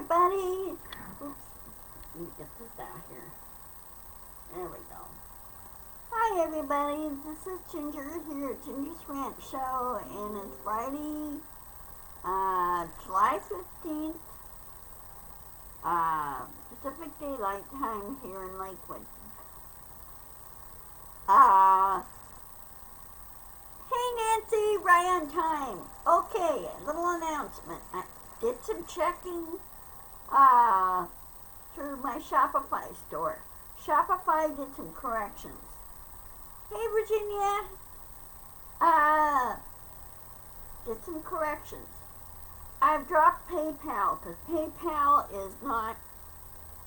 everybody. Oops, let me get this out here. There we go. Hi everybody, this is Ginger here at Ginger's Rant Show, and it's Friday, July 15th, Pacific Daylight Time here in Lakewood. Hey Nancy, right on time. Okay, a little announcement. I did some checking through my Shopify store. Shopify did some corrections. Hey Virginia, did some corrections. I've dropped PayPal because PayPal is not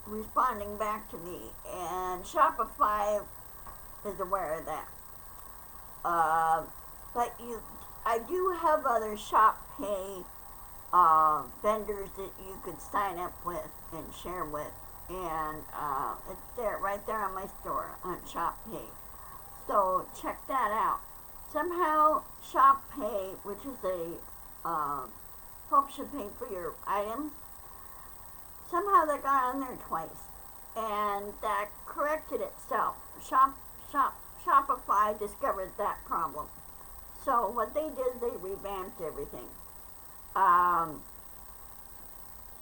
responding back to me, and Shopify is aware of that. But I do have other Shop Pay vendors that you could sign up with and share with, and it's there right there on my store on Shop Pay. So check that out. Somehow Shop Pay, which is helps you pay for your items, somehow they got on there twice, and that corrected itself. Shopify discovered that problem. So what they did, they revamped everything.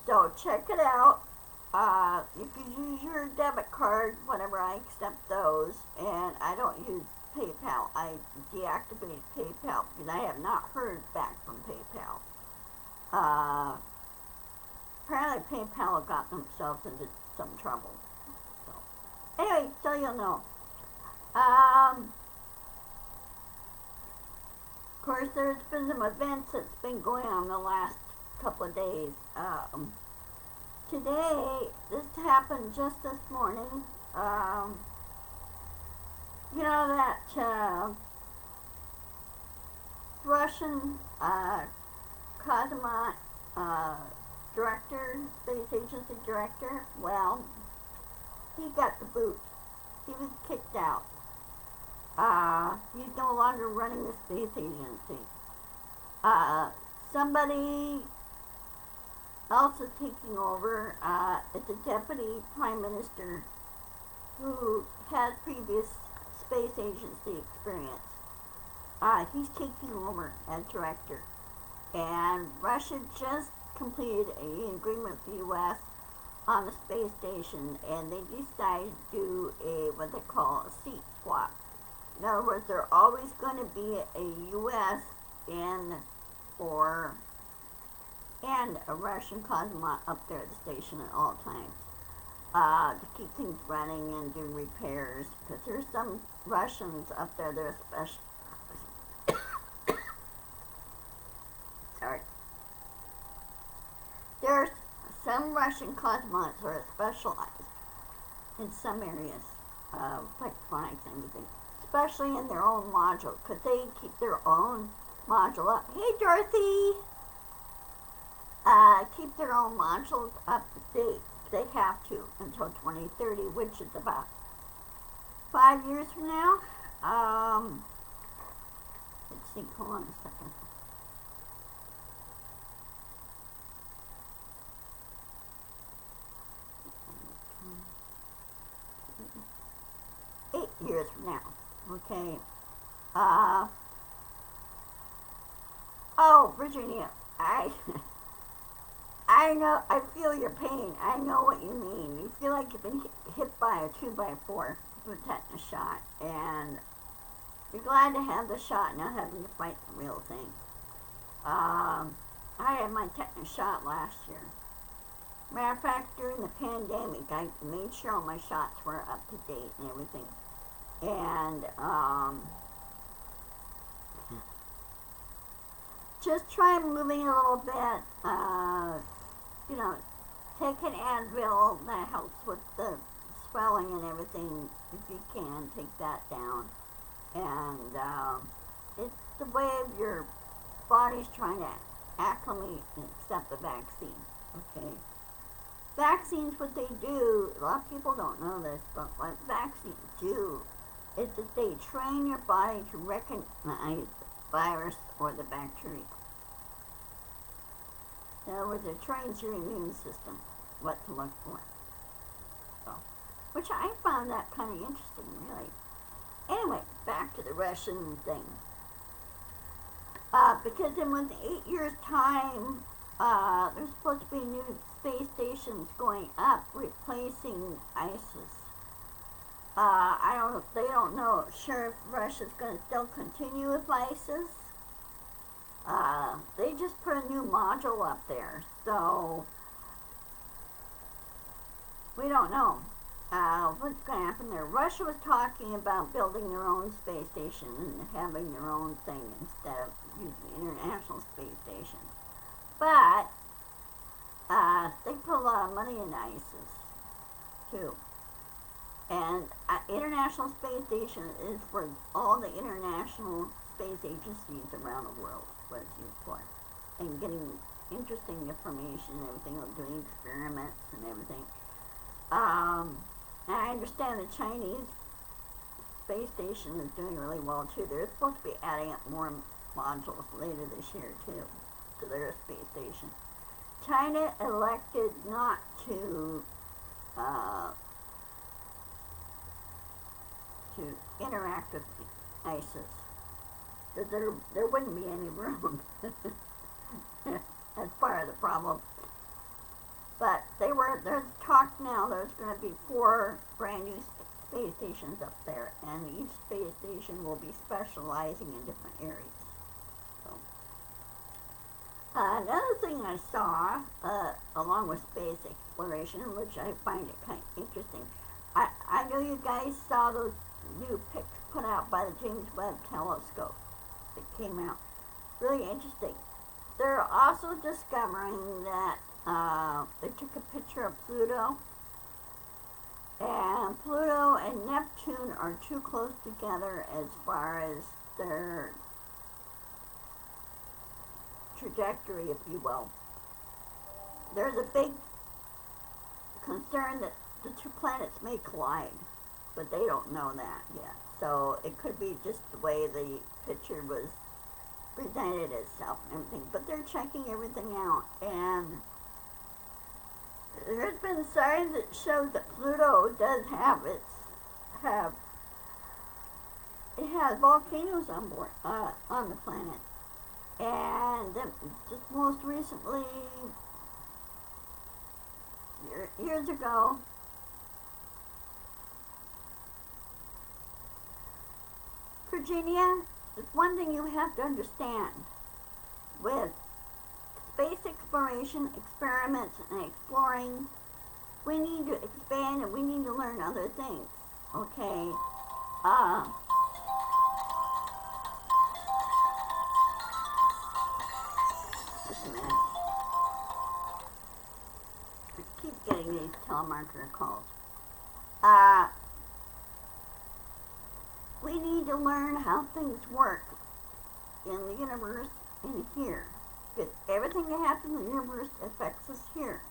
So check it out. You can use your debit card whenever I accept those, and I don't use PayPal. I deactivated PayPal because I have not heard back from PayPal. Apparently PayPal got themselves into some trouble. So anyway, so you'll know. Of course, there's been some events that's been going on the last couple of days. Today, this happened just this morning. You know that Russian cosmonaut director, space agency director? Well, he got the boot. He was kicked out. He's no longer running the space agency. Somebody else is taking over. It's a deputy prime minister who has previous space agency experience. He's taking over as director. And Russia just completed an agreement with the U.S. on the space station, and they decided to do what they call a seat swap. In other words, there's always going to be a U.S. and a Russian cosmonaut up there at the station at all times to keep things running and do repairs, because there's some Russians up there that are special. Sorry. There's some Russian cosmonauts who are specialized in some areas, electronics and everything, especially in their own module, because they keep their own module up. Hey, Dorothy! Keep their own modules up to date. They have to until 2030, which is about 5 years from now. Let's see, hold on a second. Years from now, okay. Oh, Virginia, I know, I feel your pain. I know what you mean. You feel like you've been hit by a 2x4 with a tetanus shot, and you're glad to have the shot, not having to fight the real thing. I had my tetanus shot last year. Matter of fact, during the pandemic, I made sure all my shots were up to date and everything. And just try moving a little bit. You know, take an Advil, that helps with the swelling and everything. If you can, take that down. And it's the way of your body's trying to acclimate and accept the vaccine. Okay. Vaccines, what they do, a lot of people don't know this, but what vaccines do is that they train your body to recognize the virus or the bacteria. In other words, it trains your immune system what to look for. So, which I found that kind of interesting, really. Anyway, back to the Russian thing. Because in with 8 years' time, there's supposed to be new space stations going up, replacing ISIS. They don't know, sure if Russia's going to still continue with ISIS. They just put a new module up there, so we don't know what's going to happen there. Russia was talking about building their own space station and having their own thing instead of using the International Space Station. But they put a lot of money into ISIS, too. And International Space Station is for all the international space agencies around the world, what it's used for. And getting interesting information and everything, doing experiments and everything. And I understand the Chinese space station is doing really well too. They're supposed to be adding up more modules later this year too to their space station. China elected not to interact with ISIS. There wouldn't be any room. That's part of the problem. But there's talk now there's going to be 4 brand new space stations up there, and each space station will be specializing in different areas. So, another thing I saw, along with space exploration, which I find it kind of interesting, I know you guys saw those new pics put out by the James Webb Telescope that came out. Really interesting. They're also discovering that they took a picture of Pluto, and Pluto and Neptune are too close together as far as their trajectory, if you will. There's a big concern that the 2 planets may collide, but they don't know that yet. So it could be just the way the picture was presented itself and everything, but they're checking everything out, and there's been signs that show that Pluto does have it has volcanoes on board on the planet, and just most recently, years ago, Virginia, there's one thing you have to understand with space exploration, experiments, and exploring. We need to expand and we need to learn other things. Okay? Just a minute. I keep getting these telemarketer calls. We need to learn how things work in the universe and here. Because everything that happens in the universe affects us here.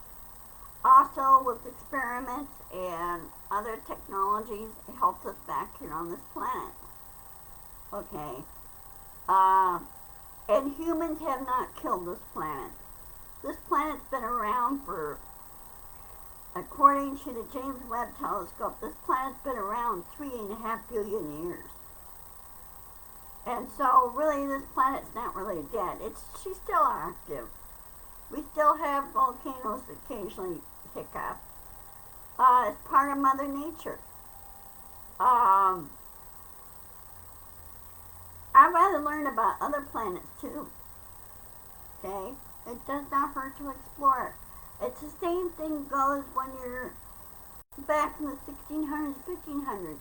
Also, with experiments and other technologies, it helps us back here on this planet. Okay. And humans have not killed this planet. This planet's been around for, according to the James Webb Telescope, this planet's been around 3.5 billion years. And so, really, this planet's not really dead. She's still active. We still have volcanoes that occasionally pick up. It's part of Mother Nature. I'd rather learn about other planets, too. Okay? It does not hurt to explore it. It's the same thing goes when you're back in the 1600s, 1500s.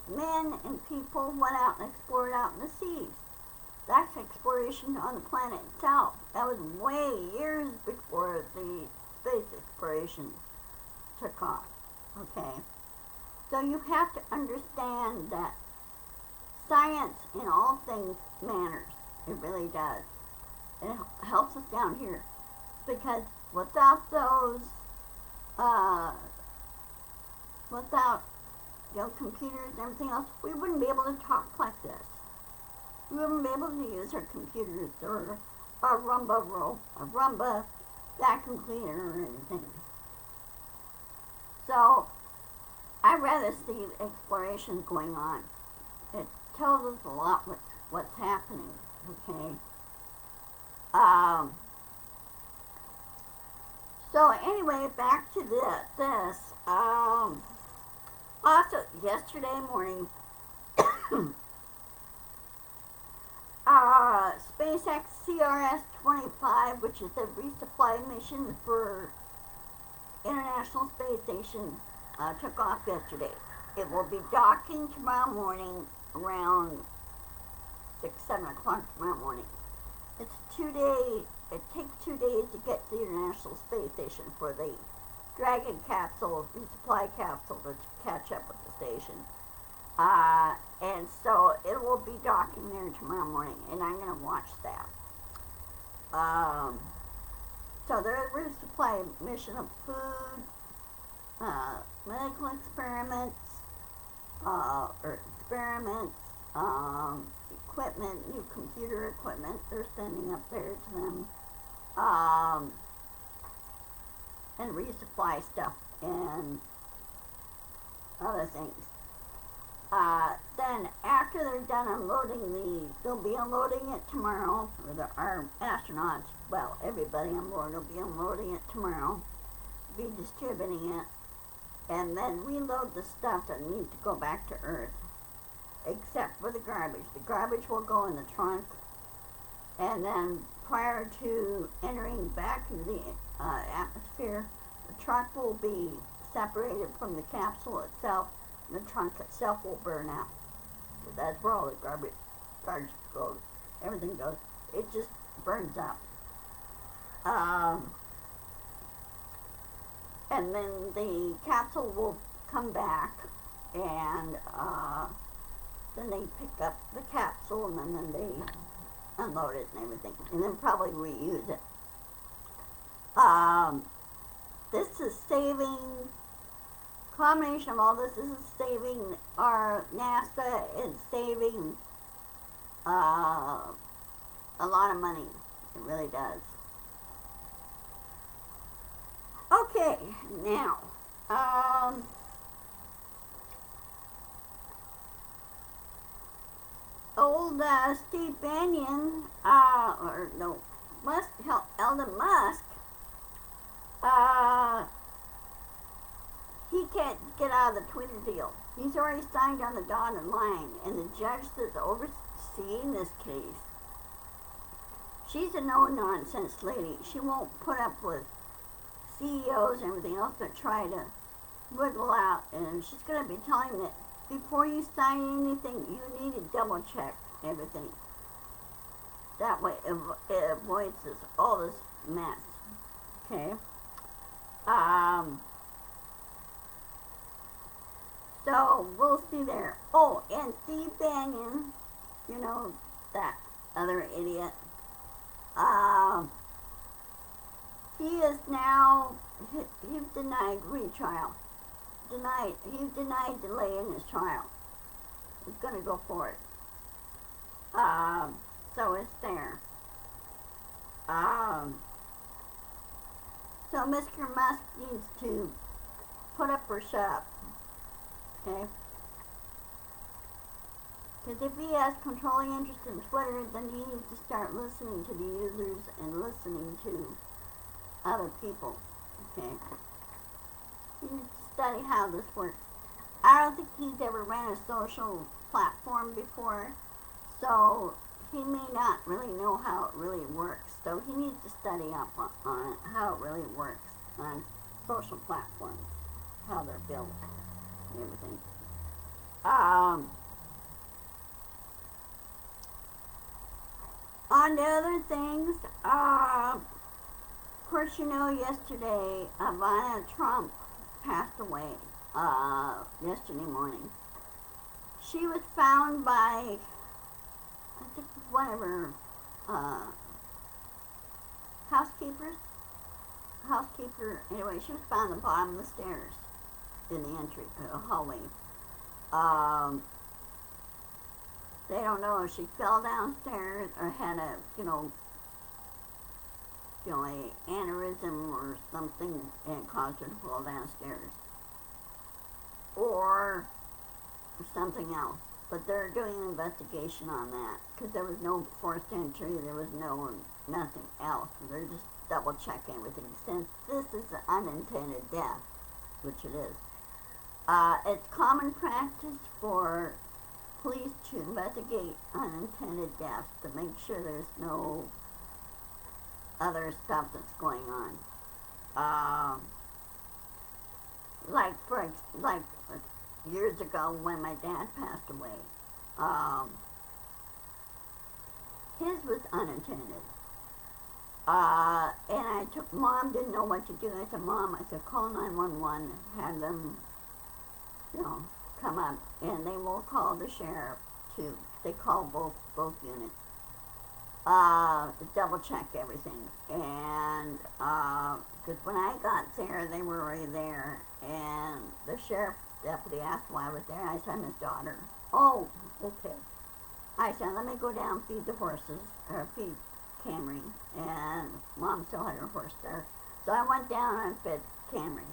Men and people went out and explored out in the seas. That's exploration on the planet itself. That was way years before the space exploration took off. Okay? So you have to understand that science in all things matters. It really does. It helps us down here. Because without those, without computers and everything else, we wouldn't be able to talk like this. We wouldn't be able to use our computers or a Rumba vacuum cleaner or anything. So I'd rather see exploration going on. It tells us a lot what's happening. Okay. Um, so anyway, back to this. Also, yesterday morning, SpaceX CRS-25, which is a resupply mission for International Space Station, took off yesterday. It will be docking tomorrow morning around 6, 7 o'clock tomorrow morning. It's 2 days. It takes 2 days to get to the International Space Station for the Dragon capsule, resupply capsule, to catch up with the station. And so it will be docking there tomorrow morning, and I'm going to watch that. So they're a resupply mission of food, medical experiments, equipment, new computer equipment they're sending up there to them, and resupply stuff and other things. Then after they're done unloading they'll be unloading it tomorrow, or our astronauts, well, everybody on board will be unloading it tomorrow, be distributing it, and then reload the stuff that needs to go back to Earth, except for the garbage. The garbage will go in the trunk, and then prior to entering back into the atmosphere, the trunk will be separated from the capsule itself, and the trunk itself will burn out. So that's where all the garbage goes. Everything goes. It just burns up. And then the capsule will come back, and then they pick up the capsule, and then they unload it and everything, and then probably reuse it. This is saving, combination of all this is saving our NASA, is saving a lot of money. It really does. Okay, now, old Steve Bannon, Elon Musk, he can't get out of the Twitter deal. He's already signed on the dotted line, and the judge that's overseeing this case, she's a no-nonsense lady. She won't put up with CEOs and everything else that try to wiggle out, and she's going to be telling that before you sign anything, you need to double check everything. That way it avoids all this mess. Okay? So we'll see there. Oh, and Steve Bannon, you know, that other idiot, he is now, he's denied retrial. He's denied delay in his trial. He's going to go for it. So it's there. So Mr. Musk needs to put up or shut up. Okay? Because if he has controlling interest in Twitter, then he needs to start listening to the users and listening to other people. Okay? He needs to study how this works. I don't think he's ever ran a social platform before, so he may not really know how it really works. So he needs to study up on how it really works on social platforms, how they're built and everything. On to other things, of course, you know, yesterday, Ivana Trump passed away, yesterday morning. She was found by, I think, one of her, anyway, she was found at the bottom of the stairs in the entry, hallway. They don't know if she fell downstairs or had a, an aneurysm or something and caused her to fall downstairs. Or something else. But they're doing an investigation on that because there was no forced entry, there was nothing else. They're just double checking everything since this is an unintended death, which it is. It's common practice for police to investigate unintended deaths to make sure there's no other stuff that's going on. Like years ago when my dad passed away, his was unintended. And I took, Mom didn't know what to do. I said, Mom, call 911, have them, come up, and they will call the sheriff too. They call both units. Double check everything. And, because when I got there, they were already there, and the sheriff deputy asked why I was there. I said, I'm his daughter. Oh, okay. I said, let me go down, feed the horses, or feed Camry, and Mom still had her horse there. So I went down and fed Camry.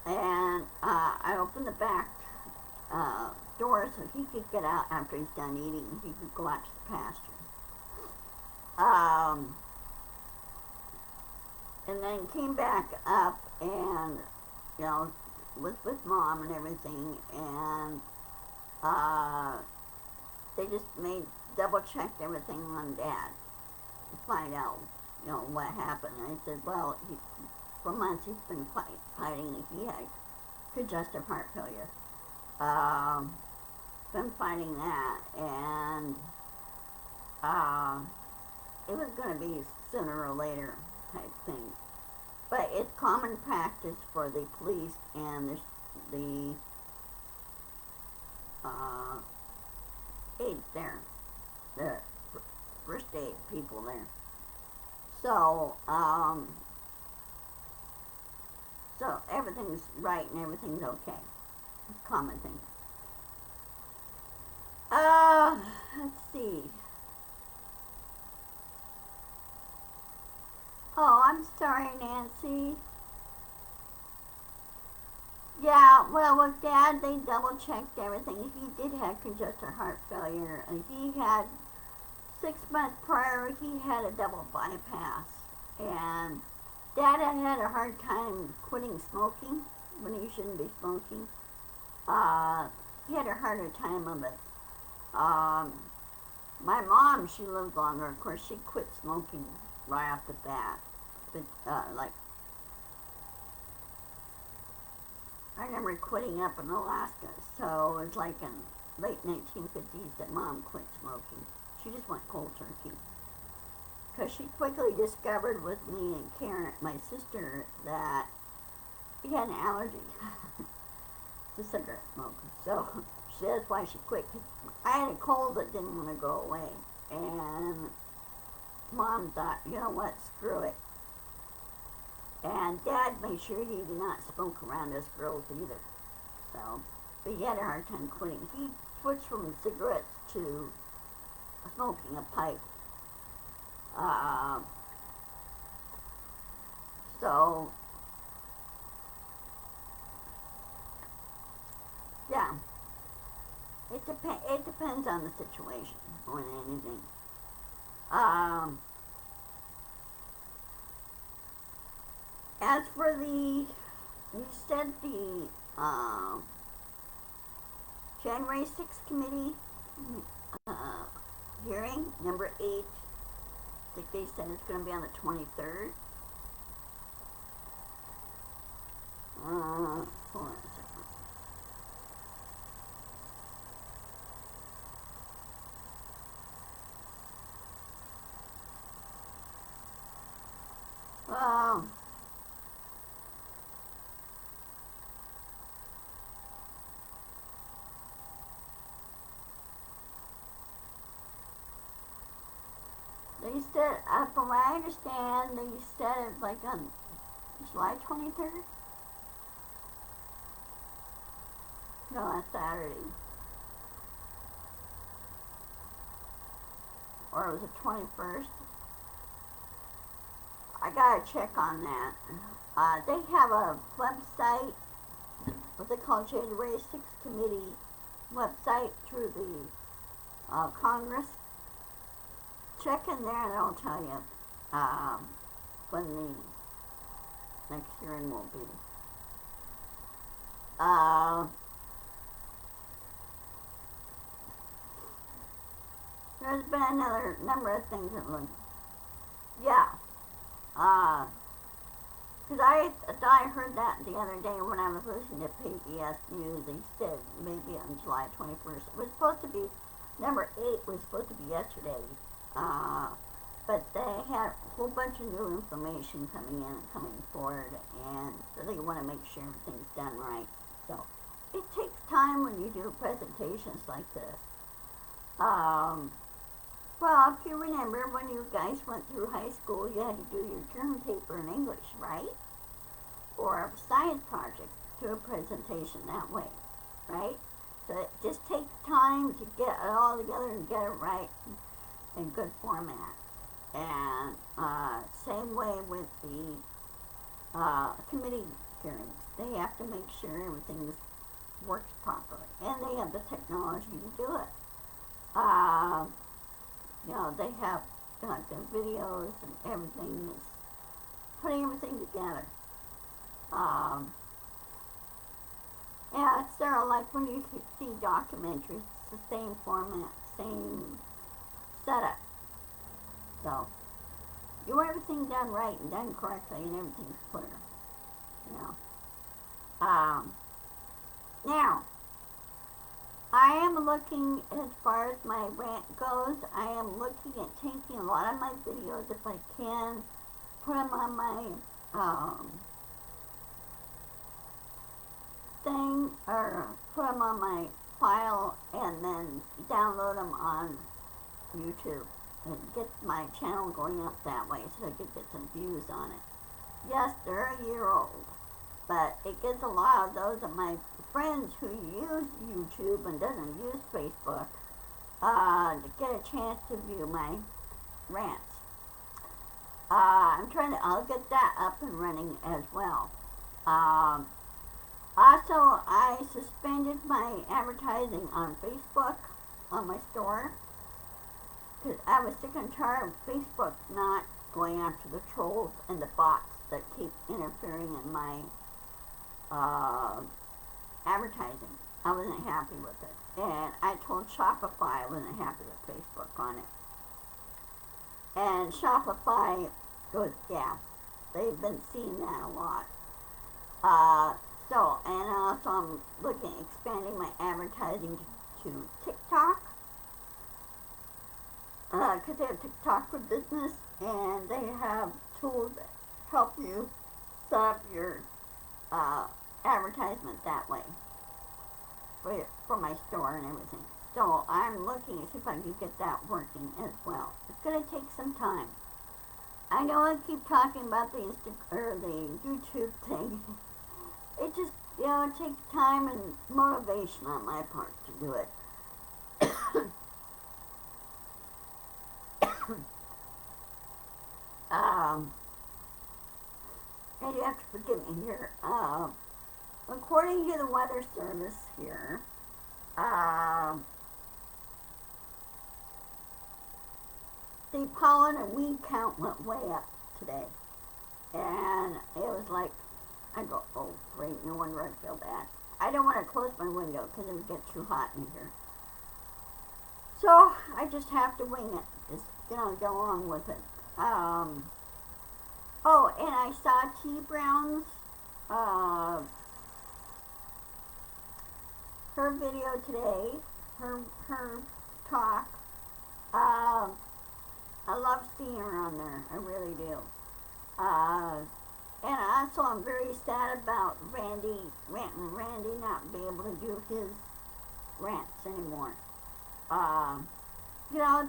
And I opened the back door so he could get out after he's done eating. He could go out to the pasture. And then came back up and, was with Mom and everything, and they just double checked everything on Dad to find out, what happened. And I said, well, for months he's been fighting. He had congestive heart failure. Been fighting that, and it was going to be sooner or later type thing. But it's common practice for the police and the aides there, the first aid people there. So, so everything's right and everything's okay. It's a common thing. Let's see. Oh, I'm sorry, Nancy. Yeah, well, with Dad, they double-checked everything. He did have congestive heart failure. He had, 6 months prior, he had a double bypass. And Dad had a hard time quitting smoking when he shouldn't be smoking. He had a harder time of it. My mom, she lived longer. Of course, she quit smoking right off the bat. But, I remember quitting up in Alaska, so it was like in late 1950s that Mom quit smoking. She just went cold turkey. Because she quickly discovered with me and Karen, my sister, that he had an allergy to cigarette smoking. So that's why she quit. I had a cold that didn't want to go away. And Mom thought, you know what, screw it. And Dad made sure he did not smoke around us girls either. So, but he had a hard time quitting. He switched from cigarettes to smoking a pipe. So, yeah. It depends on the situation more than anything. As for you said the January 6th committee hearing, number 8, I think they said it's going to be on the 23rd. Hold on a second. They said, from what I understand, they said it's like on July 23rd? No, that's Saturday. Or was it 21st? I gotta check on that. They have a website, what they call January 6th Committee website through the Congress. Check in there and it'll tell you when the next hearing will be. There's been another number of things that look, yeah, because I heard that the other day when I was listening to PBS News. They said maybe on July 21st. It was supposed to be, number 8 was supposed to be yesterday, but they had a whole bunch of new information coming in and coming forward, and so they want to make sure everything's done right. So it takes time when you do presentations like this. Well, if you remember when you guys went through high school, you had to do your term paper in English, right? Or a science project, do a presentation that way, right? So it just takes time to get it all together and get it right in good format. And same way with the committee hearings. They have to make sure everything works properly. And they have the technology to do it. You know, they have got the videos and everything is putting everything together. Yeah, it's sort of like when you see documentaries, it's the same format, same setup. So, you want everything done right and done correctly and everything's clear. You know. Now, I am looking, as far as my rant goes, I am looking at taking a lot of my videos, if I can, put them on my thing, or put them on my file, and then download them on YouTube, and get my channel going up that way, so I could get some views on it. Yes, they're a year old, but it gets a lot of those of my friends who use YouTube and doesn't use Facebook to get a chance to view my rants. I'll get that up and running as well. Also, I suspended my advertising on Facebook, on my store, because I was sick and tired of Facebook not going after the trolls and the bots that keep interfering in my advertising. I wasn't happy with it. And I told Shopify I wasn't happy with Facebook on it. And Shopify goes, yeah, they've been seeing that a lot. And also I'm looking at expanding my advertising to TikTok. Because they have TikTok for business, and they have tools that help you set up your advertisement that way for my store and everything. So I'm looking to see if I can get that working as well. It's going to take some time. I know I keep talking about the YouTube thing. It just, it takes time and motivation on my part to do it. And you have to forgive me here. According to the weather service here, the pollen and weed count went way up today. And it was like, I go, oh great, no wonder I feel bad. I don't want to close my window because it would get too hot in here. So I just have to wing it. Just, go along with it. Oh, and I saw T. Brown's, her video today, her talk. I love seeing her on there, I really do. And also I'm very sad about Rant and Randy not being able to do his rants anymore.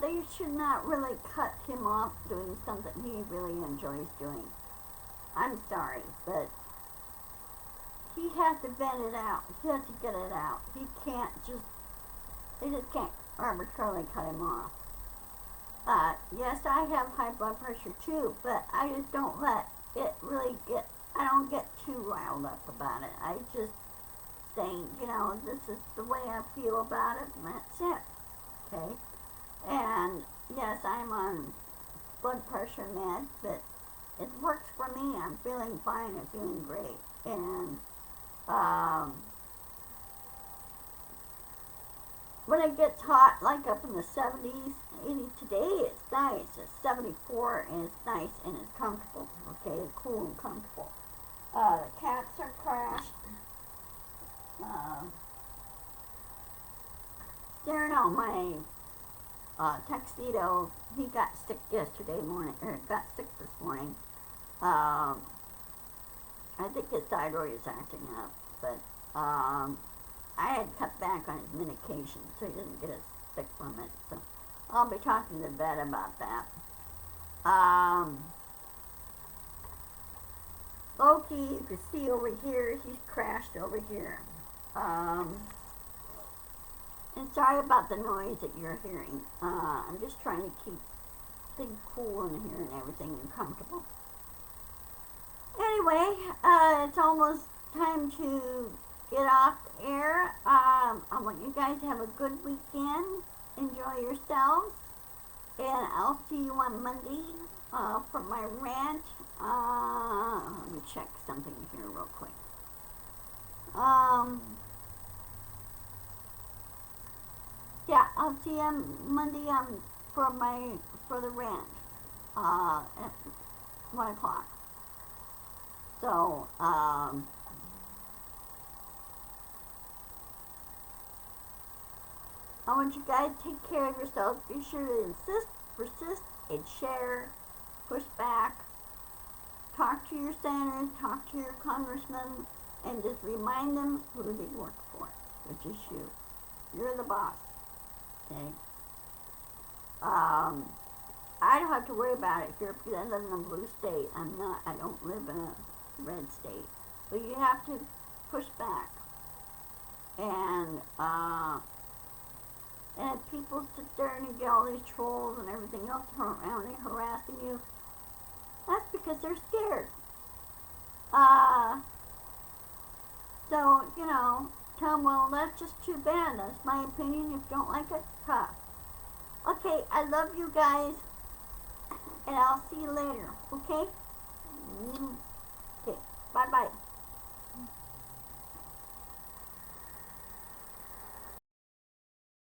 They should not really cut him off doing something he really enjoys doing. I'm sorry, but he has to vent it out. He has to get it out. They just can't arbitrarily cut him off. Yes, I have high blood pressure too, but I just don't let it really I don't get too riled up about it. I just say, this is the way I feel about it, and that's it. Okay? And yes, I'm on blood pressure meds, but it works for me. I'm feeling fine. I'm feeling great. And when it gets hot, like up in the 70s, 80s, today it's nice. It's 74 and it's nice and it's comfortable. Okay, it's cool and comfortable. The cats are crashed. Cyrano, my tuxedo, he got sick yesterday morning, or got sick this morning. I think his thyroid is acting up, but I had cut back on his medication so he doesn't get as sick from it. So I'll be talking to the vet about that. Loki, you can see over here, he's crashed over here. And sorry about the noise that you're hearing. I'm just trying to keep things cool in here and everything and comfortable. Anyway, it's almost time to get off the air. I want you guys to have a good weekend. Enjoy yourselves. And I'll see you on Monday for my rant. Let me check something here real quick. Yeah, I'll see you on Monday for the rant at 1 o'clock. So, I want you guys to take care of yourselves. Be sure to insist, persist, and share. Push back. Talk to your senators, talk to your congressmen, and just remind them who they work for, which is you. You're the boss. Okay? I don't have to worry about it here because I live in a blue state. I don't live in a red state. But you have to push back. And if people sit there and you get all these trolls and everything else around and harassing you, that's because they're scared. So, tell them, well, that's just too bad. That's my opinion. If you don't like it, tough. Okay, I love you guys, and I'll see you later, okay?